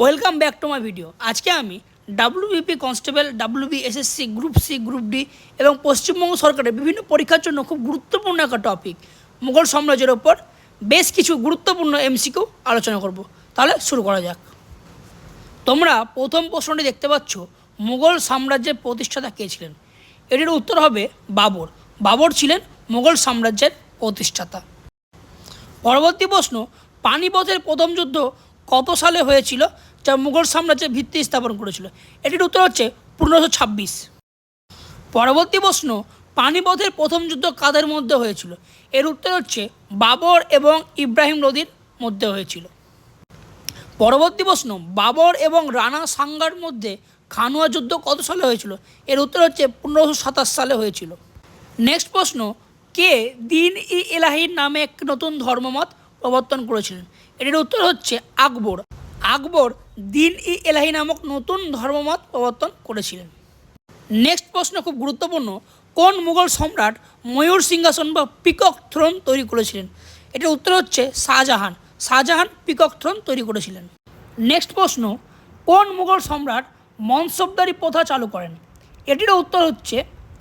Welcome back to my video. আজকে আমি WBP constable, WBSSC, group C, group D এবং পশ্চিমবঙ্গ সরকারের বিভিন্ন পরীক্ষার জন্য খুব গুরুত্বপূর্ণ একটা টপিক মুঘল সাম্রাজ্যের ওপর বেশ কিছু গুরুত্বপূর্ণ এমসিকিউ আলোচনা করব। তাহলে শুরু করা যাক। তোমরা প্রথম প্রশ্নটি দেখতে পাচ্ছ, মুঘল সাম্রাজ্যের প্রতিষ্ঠাতা কে ছিলেন? এটির উত্তর হবে বাবর। বাবর ছিলেন মুঘল সাম্রাজ্যের প্রতিষ্ঠাতা। পরবর্তী প্রশ্ন, পানিপথের প্রথম যুদ্ধ কত সালে হয়েছিল যা মুঘল সাম্রাজ্যের ভিত্তি স্থাপন করেছিল? এটির উত্তর হচ্ছে 1526। পরবর্তী প্রশ্ন, পানিপথের প্রথম যুদ্ধ কাদের মধ্যে হয়েছিল? এর উত্তর হচ্ছে বাবর এবং ইব্রাহিম লোদির মধ্যে হয়েছিল। পরবর্তী প্রশ্ন, বাবর এবং রানা সাঙ্গার মধ্যে খানুয়া যুদ্ধ কত সালে হয়েছিল? এর উত্তর হচ্ছে 1527 সালে হয়েছিল। নেক্সট প্রশ্ন, কে দিন ই এলাহির নামে এক নতুন ধর্মমত প্রবর্তন করেছিলেন? এটির উত্তর হচ্ছে আকবর। আকবর দিন ই এলাহি নামক নতুন ধর্মমত প্রবর্তন করেছিলেন। নেক্সট প্রশ্ন খুব গুরুত্বপূর্ণ, কোন মুঘল সম্রাট ময়ূর সিংহাসন বা পিকক থ্রোন তৈরি করেছিলেন? এটির উত্তর হচ্ছে শাহজাহান। শাহজাহান পিকক থ্রোন তৈরি করেছিলেন। নেক্সট প্রশ্ন, কোন মুঘল সম্রাট মনসবদারি প্রথা চালু করেন? এটির উত্তর হচ্ছে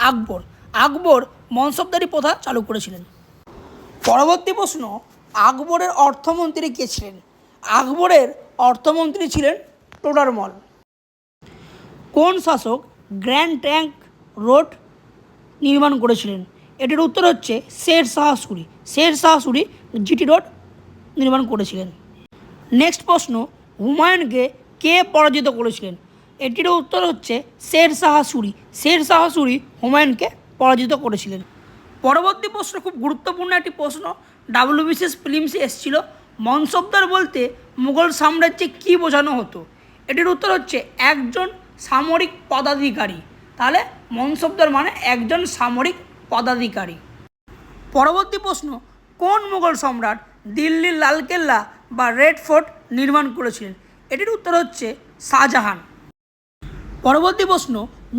আকবর। আকবর মনসবদারি প্রথা চালু করেছিলেন। পরবর্তী প্রশ্ন, আকবরের অর্থমন্ত্রী কে ছিলেন? আকবরের অর্থমন্ত্রী ছিলেন টোডরমল। কোন শাসক গ্র্যান্ড ট্রাঙ্ক রোড নির্মাণ করেছিলেন? এটির উত্তর হচ্ছে শের শাহ সুরি। শের শাহ সুরি জিটি রোড নির্মাণ করেছিলেন। নেক্সট প্রশ্ন, হুমায়ুনকে কে পরাজিত করেছিলেন? এটির উত্তর হচ্ছে শের শাহ সুরি। শের শাহ সুরি হুমায়ুনকে পরাজিত করেছিলেন। পরবর্তী প্রশ্ন খুব গুরুত্বপূর্ণ একটি প্রশ্ন, ডাব্লিউবিসিএস প্রিলিমসে এসেছিল। মনসবদার বলতে মুঘল সাম্রাজ্যে কী বোঝানো হতো? এটির উত্তর হচ্ছে একজন সামরিক পদাধিকারী। তাহলে মনসবদার মানে একজন সামরিক পদাধিকারী। পরবর্তী প্রশ্ন, কোন মুঘল সম্রাট দিল্লির লালকেল্লা বা রেড ফোর্ট নির্মাণ করেছিলেন? এটির উত্তর হচ্ছে শাহজাহান। পরবর্তী প্রশ্ন,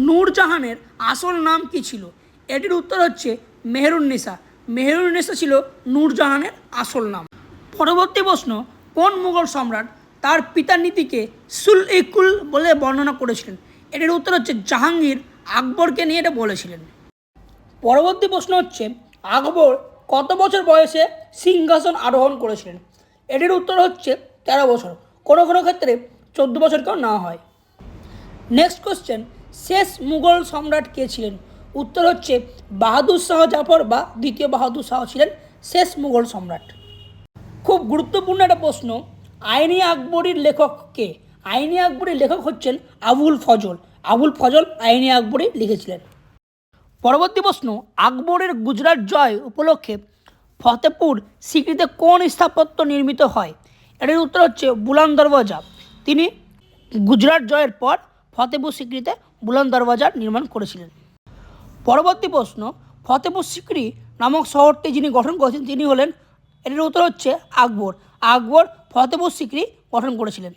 নূরজাহানের আসল নাম কী ছিল? এটির উত্তর হচ্ছে মেহেরুন্নেসা। মেহেরুন্নেসা ছিল নূরজাহানের আসল নাম। পরবর্তী প্রশ্ন, কোন মুঘল সম্রাট তার পিতার নীতিকে সুল-ই-কুল বলে বর্ণনা করেছিলেন? এটির উত্তর হচ্ছে জাহাঙ্গীর আকবরকে নিয়ে এটা বলেছিলেন। পরবর্তী প্রশ্ন হচ্ছে, আকবর কত বছর বয়সে সিংহাসন আরোহণ করেছিলেন? এটির উত্তর হচ্ছে 13 বছর। কোনো কোনো ক্ষেত্রে 14 বছরকেও নেওয়া হয়। নেক্সট কোশ্চেন, শেষ মুঘল সম্রাট কে ছিলেন? উত্তর হচ্ছে বাহাদুর শাহ জাফর বা দ্বিতীয় বাহাদুর শাহ ছিলেন শেষ মুঘল সম্রাট। খুব গুরুত্বপূর্ণ একটা প্রশ্ন, আইনি আকবরীর লেখক কে? আইনি আকবরীর লেখক হচ্ছেন আবুল ফজল। আবুল ফজল আইনি আকবরী লিখেছিলেন। পরবর্তী প্রশ্ন, আকবরের গুজরাট জয় উপলক্ষে ফতেপুর সিক্রিতে কোন স্থাপত্য নির্মিত হয়? এটির উত্তর হচ্ছে বুলন্দ দরওয়াজা। তিনি গুজরাট জয়ের পর ফতেপুর সিক্রিতে বুলন্দ দরওয়াজা নির্মাণ করেছিলেন। পরবর্তী প্রশ্ন, ফতেপুর সিক্রি নামক শহরটি যিনি গঠন করেছেন তিনি হলেন, এটির উত্তর হচ্ছে আকবর। আকবর ফতেপুর সিক্রি গঠন করেছিলেন।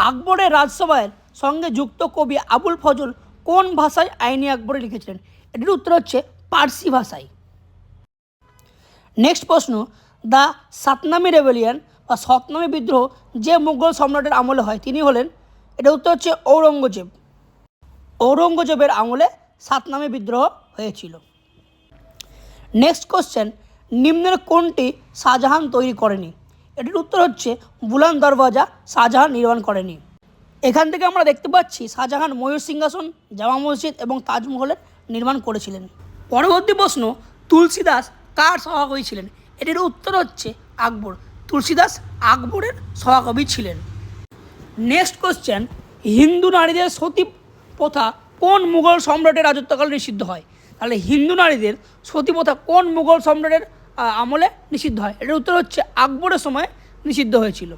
আকবরের রাজসভার সঙ্গে যুক্ত কবি আবুল ফজল কোন ভাষায় আইনি আকবরী লিখেছিলেন? এটির উত্তর হচ্ছে পার্সি ভাষায়। নেক্সট প্রশ্ন, দ্য সাতনামি রেবেলিয়ান বা সতনামি বিদ্রোহ যে মুঘল সম্রাটের আমলে হয় তিনি হলেন, এটার উত্তর হচ্ছে ঔরঙ্গজেব। ঔরঙ্গজেবের আমলে সাতনামি বিদ্রোহ হয়েছিল। নেক্সট কোশ্চেন, নিম্নের কোনটি শাহজাহান তৈরি করেনি? এটির উত্তর হচ্ছে বুলন্দ দরওয়াজা শাহজাহান নির্মাণ করেনি। এখান থেকে আমরা দেখতে পাচ্ছি শাহজাহান ময়ূর সিংহাসন, জামা মসজিদ এবং তাজমহলের নির্মাণ করেছিলেন। পরবর্তী প্রশ্ন, তুলসীদাস কার সহকবি ছিলেন? এটির উত্তর হচ্ছে আকবর। তুলসীদাস আকবরের সহকবি ছিলেন। নেক্সট কোশ্চেন, হিন্দু নারীদের সতী প্রথা কোন মুঘল সম্রাটের রাজত্বকালে নিষিদ্ধ হয়? তাহলে হিন্দু নারীদের সতী প্রথা কোন মুঘল সম্রাটের আমলে নিষিদ্ধ হয়? এটার উত্তর হচ্ছে আকবরের সময় নিষিদ্ধ হয়েছিল।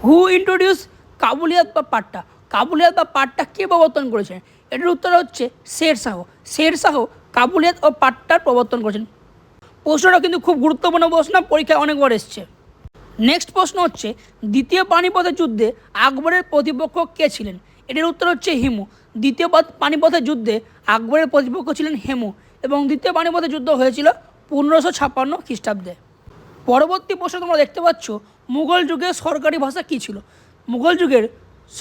হু ইন্ট্রোডিউস কাবুলিয়াত বা পাট্টা? কাবুলিয়াত বা পাট্টা কে প্রবর্তন করেছেন? এটির উত্তর হচ্ছে শের শাহ। শের শাহ কাবুলিয়াত ও পাট্টার প্রবর্তন করেছেন। প্রশ্নটা কিন্তু খুব গুরুত্বপূর্ণ প্রশ্ন, পরীক্ষায় অনেকবার এসছে। নেক্সট প্রশ্ন হচ্ছে, দ্বিতীয় পানিপথের যুদ্ধে আকবরের প্রতিপক্ষ কে ছিলেন? এটির উত্তর হচ্ছে হিমু। দ্বিতীয় পানিপথের যুদ্ধে আকবরের প্রতিপক্ষ ছিলেন হেমু এবং দ্বিতীয় পানিপথের যুদ্ধ হয়েছিল 1556 খ্রিস্টাব্দে। পরবর্তী প্রশ্ন তোমরা দেখতে পাচ্ছ, মুঘল যুগের সরকারি ভাষা কী ছিল? মুঘল যুগের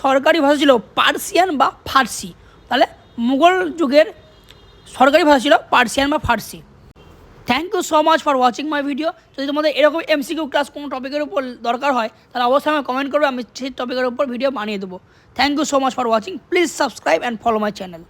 সরকারি ভাষা ছিল পার্সিয়ান বা ফার্সি। তাহলে মুঘল যুগের সরকারি ভাষা ছিল পার্সিয়ান বা Farsi. Thank you so much for watching my video. যদি তোমাদের এরকম এমসিকিউ ক্লাস কোনো টপিকের উপর দরকার হয় তাহলে অবশ্যই আমাকে কমেন্ট করবে, আমি সেই টপিকের উপর ভিডিও বানিয়ে দেবো। Thank you so much for watching. Please subscribe and follow my channel.